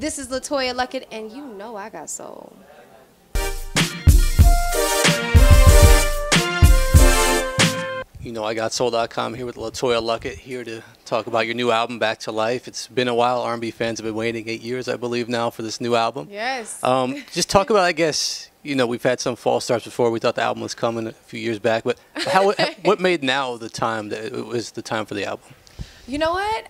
This is LeToya Luckett, and you know I got soul. YouKnowIGotSoul.com here with LeToya Luckett, here to talk about your new album, Back to Life. It's been a while. R&B fans have been waiting 8 years, I believe, now for this new album. Yes. Just talk about, I guess, we've had some false starts before. We thought the album was coming a few years back, but what made now the time that it was the time for the album? You know what?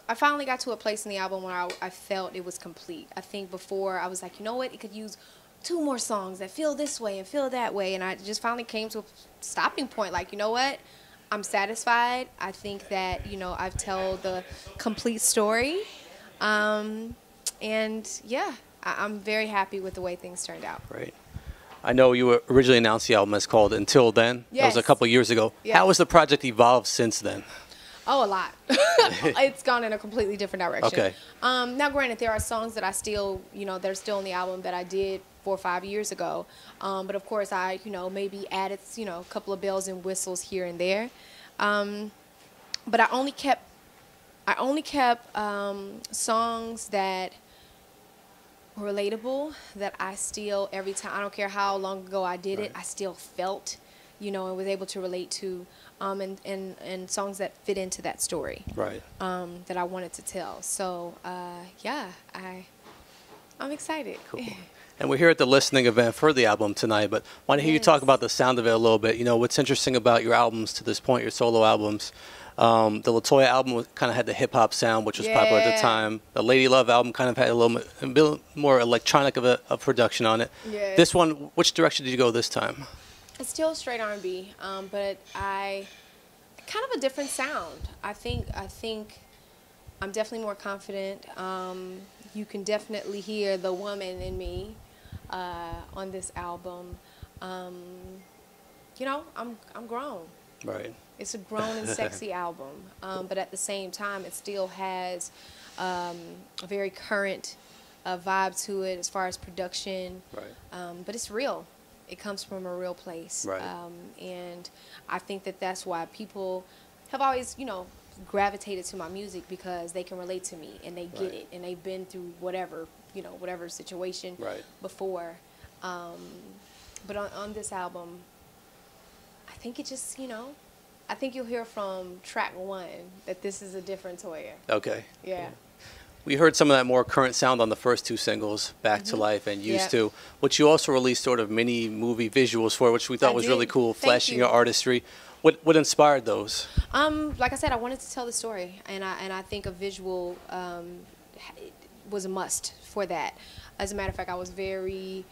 I finally got to a place in the album where I felt it was complete. I think before I was like, you know what? It could use 2 more songs that feel this way and feel that way. And I just finally came to a stopping point. Like, you know what? I'm satisfied. I think that, I've told the complete story. And yeah, I'm very happy with the way things turned out. Right. I know you originally announced the album as called Until Then. Yes. That was a couple years ago. Yes. How has the project evolved since then? Oh, a lot. It's gone in a completely different direction. Okay. Now, granted, there are songs that I still, that are still on the album that I did 4 or 5 years ago. But of course, I, maybe added, a couple of bells and whistles here and there. But I only kept songs that were relatable, that I still, every time, I don't care how long ago I did it, I still felt, and was able to relate to, and songs that fit into that story, right? That I wanted to tell. So yeah, I'm excited. Cool. And we're here at the listening event for the album tonight, but I want to hear you talk about the sound of it a little bit. What's interesting about your albums to this point, your solo albums. The LeToya album kind of had the hip hop sound, which was popular at the time. The Lady Love album kind of had a little more electronic of a production on it. Yes. This one, which direction did you go this time? It's still straight R&B, but kind of a different sound. I think I'm definitely more confident. You can definitely hear the woman in me on this album. I'm grown. Right. It's a grown and sexy album, but at the same time, it still has a very current vibe to it as far as production. Right. But it's real. It comes from a real place. Right. And I think that that's why people have always, gravitated to my music, because they can relate to me and they get it, and they've been through whatever situation before. But on this album, I think it just, I think you'll hear from track 1 that this is a different Toya. Okay. Yeah. We heard some of that more current sound on the first 2 singles, Back to Life and Used To, which you also released sort of mini movie visuals for, which we thought was really cool, flashing your artistry. What inspired those? Like I said, I wanted to tell the story, and I think a visual was a must for that. As a matter of fact, I was very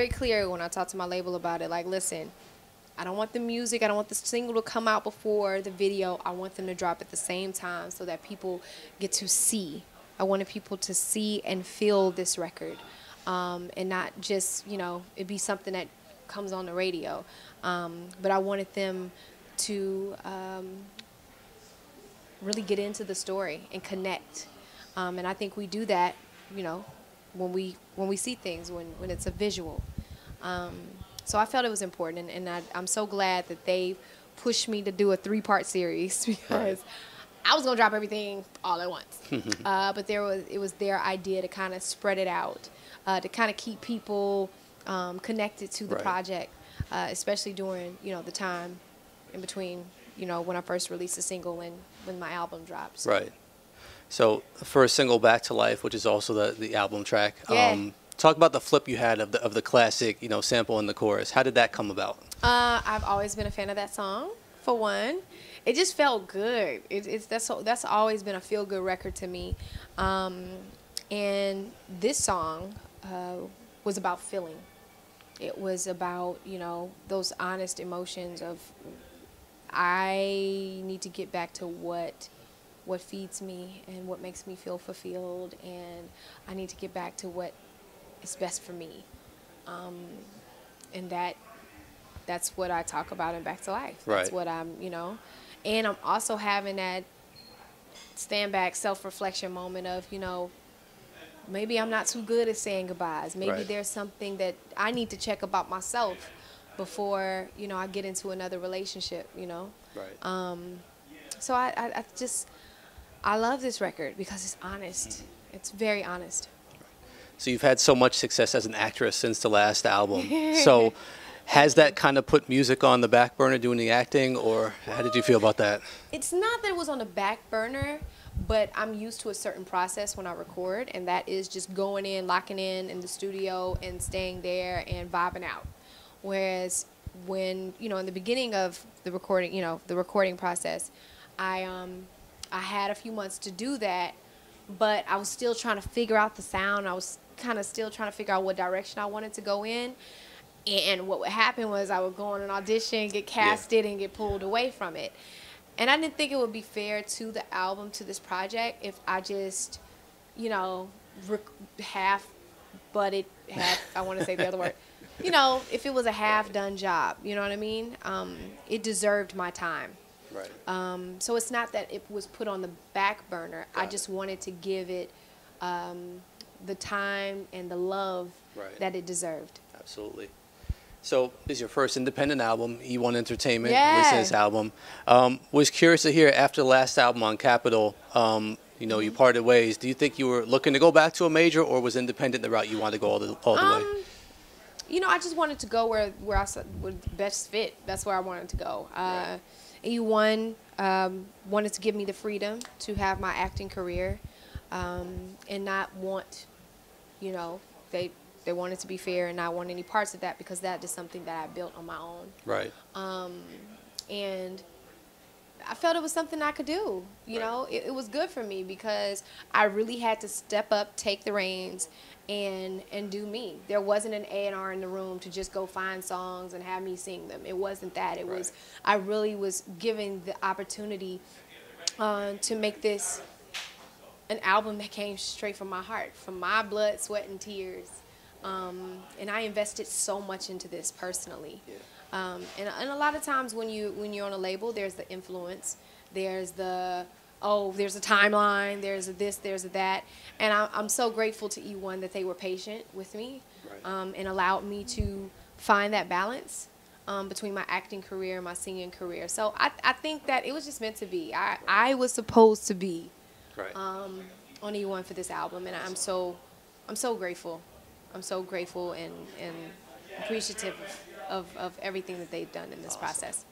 clear when I talked to my label about it. Like, listen, I don't want the music, I don't want the single to come out before the video. I want them to drop at the same time so that people get to see. I wanted people to see and feel this record, and not just, it be something that comes on the radio. But I wanted them to really get into the story and connect. And I think we do that, when we see things, when it's a visual. So I felt it was important, and I'm so glad that they pushed me to do a 3-part series, because I was gonna drop everything all at once. But it was their idea to kind of spread it out, to kind of keep people connected to the project, especially during the time in between when I first released a single and when my album drops. Right. So the first single, Back to Life, which is also the album track. Yeah. Talk about the flip you had of the classic, sample in the chorus. How did that come about? I've always been a fan of that song. For one, it just felt good. That's always been a feel-good record to me. And this song was about feeling. It was about those honest emotions of, I need to get back to what feeds me and what makes me feel fulfilled, and I need to get back to what is best for me, and that's what I talk about in Back to Life. That's what I'm, and I'm also having that stand back self-reflection moment of, maybe I'm not too good at saying goodbyes. Maybe there's something that I need to check about myself before, I get into another relationship, Right. So I just, I love this record because it's honest. It's very honest. So you've had so much success as an actress since the last album. So has that kind of put music on the back burner, doing the acting, or how did you feel about that? It's not that it was on the back burner, but I'm used to a certain process when I record, and that is just going in, locking in the studio and staying there and vibing out. Whereas when, you know, in the beginning of the recording, you know, the recording process, I had a few months to do that, but I was still trying to figure out the sound. I was kind of still trying to figure out what direction I wanted to go in. And what would happen was I would go on an audition, get casted, and get pulled away from it. And I didn't think it would be fair to the album, to this project, if I just, you know, half-butted, I want to say the other word. You know, if it was a half-done job, you know what I mean? It deserved my time. Right. So it's not that it was put on the back burner. I just wanted to give it the time and the love that it deserved. Absolutely. So this is your first independent album, E1 Entertainment, Yeah. releasing this album. Was curious to hear, after the last album on Capitol, you know, you parted ways. Do you think you were looking to go back to a major, or was independent the route you wanted to go all the way? You know, I just wanted to go where I would best fit. That's where I wanted to go. E1 wanted to give me the freedom to have my acting career and not want, you know, they wanted to be fair and not want any parts of that, because that is something that I built on my own. Right. And I felt it was something I could do. You know, it was good for me because I really had to step up, take the reins, and do me. There wasn't an A&R in the room to just go find songs and have me sing them. It wasn't that. It was, I really was given the opportunity to make this an album that came straight from my heart, from my blood, sweat, and tears. And I invested so much into this personally. And a lot of times when you're on a label, there's the influence, there's the, oh, there's a timeline, there's a this, there's a that. And I'm so grateful to E1 that they were patient with me and allowed me to find that balance between my acting career and my singing career. So I think that it was just meant to be. I was supposed to be on E1 for this album, and I'm so grateful. I'm so grateful and appreciative of everything that they've done in this process.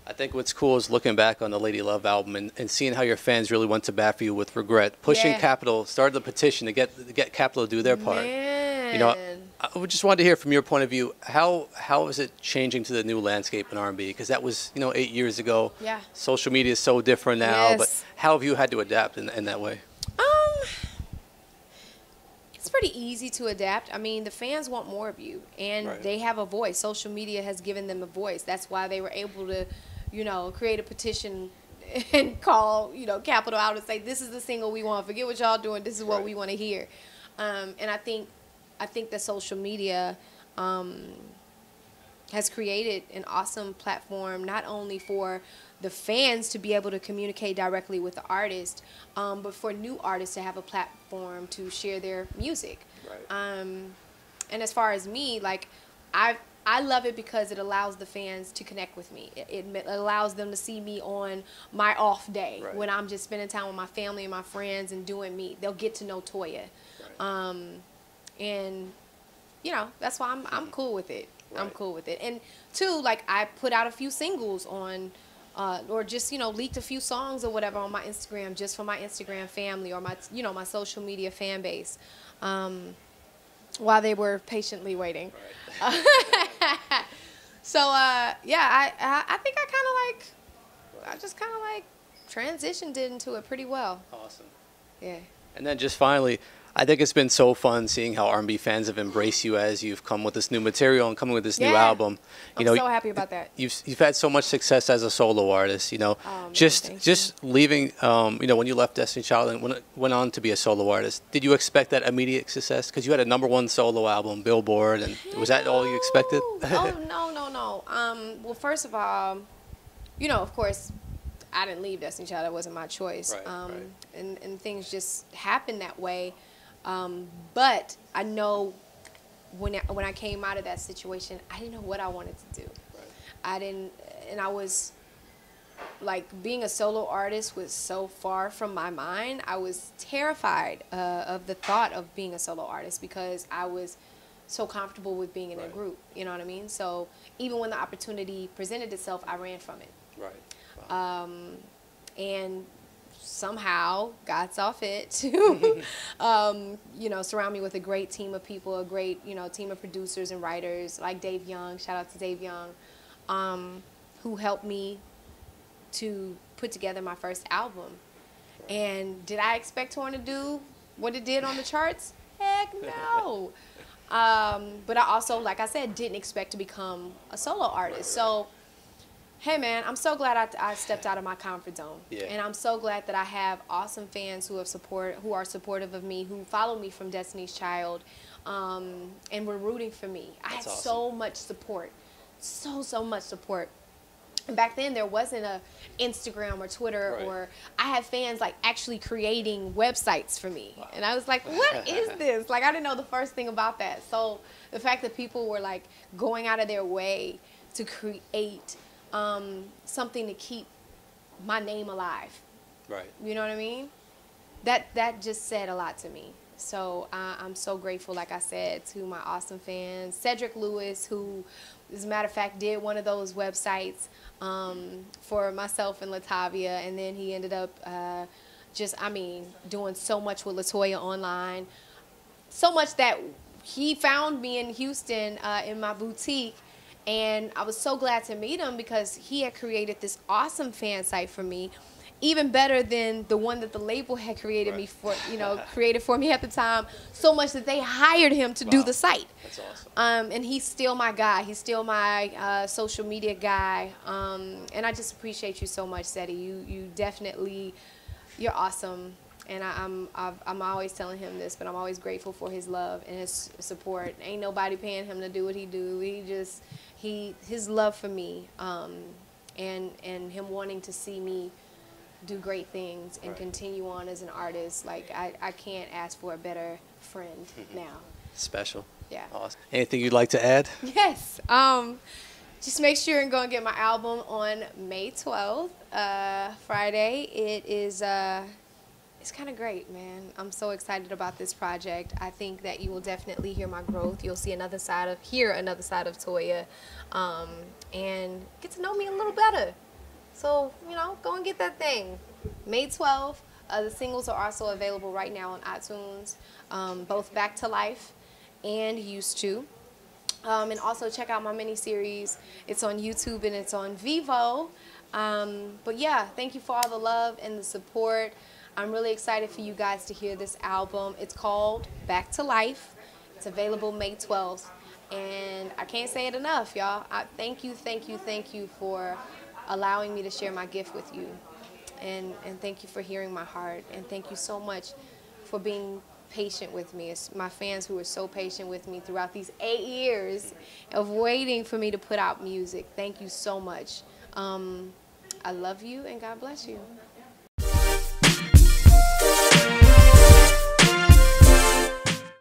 I think what's cool is looking back on the Lady Love album and seeing how your fans really went to bat for you with Regret. Pushing Capitol, started the petition to get Capitol to do their part. Man. You know, I just wanted to hear from your point of view, how is it changing to the new landscape in R&B? Because that was, you know, 8 years ago. Yeah. Social media is so different now, Yes. but how have you had to adapt in that way? It's pretty easy to adapt. I mean, the fans want more of you, and they have a voice. Social media has given them a voice. That's why they were able to, you know, create a petition and call, you know, Capitol out and say, this is the single we want. Forget what y'all doing. This is what we want to hear. And I think that social media has created an awesome platform, not only for the fans to be able to communicate directly with the artist, but for new artists to have a platform to share their music. And as far as me, like, I love it because it allows the fans to connect with me. It allows them to see me on my off day when I'm just spending time with my family and my friends and doing me. They'll get to know Toya. And, you know, that's why I'm cool with it. I'm cool with it. And two, like, I put out a few singles on, or just, you know, leaked a few songs or whatever on my Instagram, just for my Instagram family or my, you know, my social media fan base, while they were patiently waiting. So, yeah, I think I just kind of like transitioned into it pretty well. Awesome. Yeah. And then just finally, I think it's been so fun seeing how R&B fans have embraced you as you've come with this new material and coming with this new album. I'm so happy about that. You've had so much success as a solo artist. You know, just leaving. You know, when you left Destiny Child and went on to be a solo artist, did you expect that immediate success? Because you had a #1 solo album, Billboard, and was that all you expected? Oh no. Well, first of all, you know, of course, I didn't leave Destiny Child. That wasn't my choice. And things just happened that way. But I know when I came out of that situation, I didn't know what I wanted to do. I didn't, and I was like being a solo artist was so far from my mind. I was terrified of the thought of being a solo artist because I was so comfortable with being in a group. You know what I mean? So even when the opportunity presented itself, I ran from it. Right. Wow. And somehow God saw fit to, you know, surround me with a great team of people, a great, you know, team of producers and writers like Dave Young. Shout out to Dave Young, who helped me to put together my first album. And did I expect Torn to do what it did on the charts? Heck no. But I also, like I said, didn't expect to become a solo artist. So, hey man, I'm so glad I stepped out of my comfort zone. Yeah. And I'm so glad that I have awesome fans who are supportive of me, who follow me from Destiny's Child, and were rooting for me. I had so much support. So much support. And back then there wasn't a Instagram or Twitter or I had fans like actually creating websites for me. Wow. And I was like, what is this? Like I didn't know the first thing about that. So the fact that people were like going out of their way to create something to keep my name alive. Right. You know what I mean? That just said a lot to me. So I'm so grateful, like I said, to my awesome fans. Cedric Lewis, who, as a matter of fact, did one of those websites for myself and LaTavia, and then he ended up doing so much with LeToya online. So much that he found me in Houston in my boutique, and I was so glad to meet him because he had created this awesome fan site for me, even better than the one that the label had created me for, created for me at the time, so much that they hired him to do the site. That's awesome. And he's still my guy. He's still my social media guy. And I just appreciate you so much, Seti. You definitely, you're awesome. And I'm always telling him this, but I'm always grateful for his love and his support. Ain't nobody paying him to do what he do. His love for me, and him wanting to see me do great things and continue on as an artist. Like I can't ask for a better friend now. Special. Yeah. Awesome. Anything you'd like to add? Yes. Just make sure and go and get my album on May 12th, Friday. It is it's kind of great, man. I'm so excited about this project. I think that you will definitely hear my growth. You'll see another side of Toya, and get to know me a little better. So, go and get that thing. May 12th. The singles are also available right now on iTunes, both Back to Life and Used To. And also check out my mini-series. It's on YouTube and it's on Vivo. But yeah, thank you for all the love and the support. I'm really excited for you guys to hear this album. It's called Back to Life. It's available May 12th. And I can't say it enough, y'all. Thank you for allowing me to share my gift with you. And thank you for hearing my heart. And thank you so much for being patient with me. It's my fans who were so patient with me throughout these 8 years of waiting for me to put out music. Thank you so much. I love you and God bless you.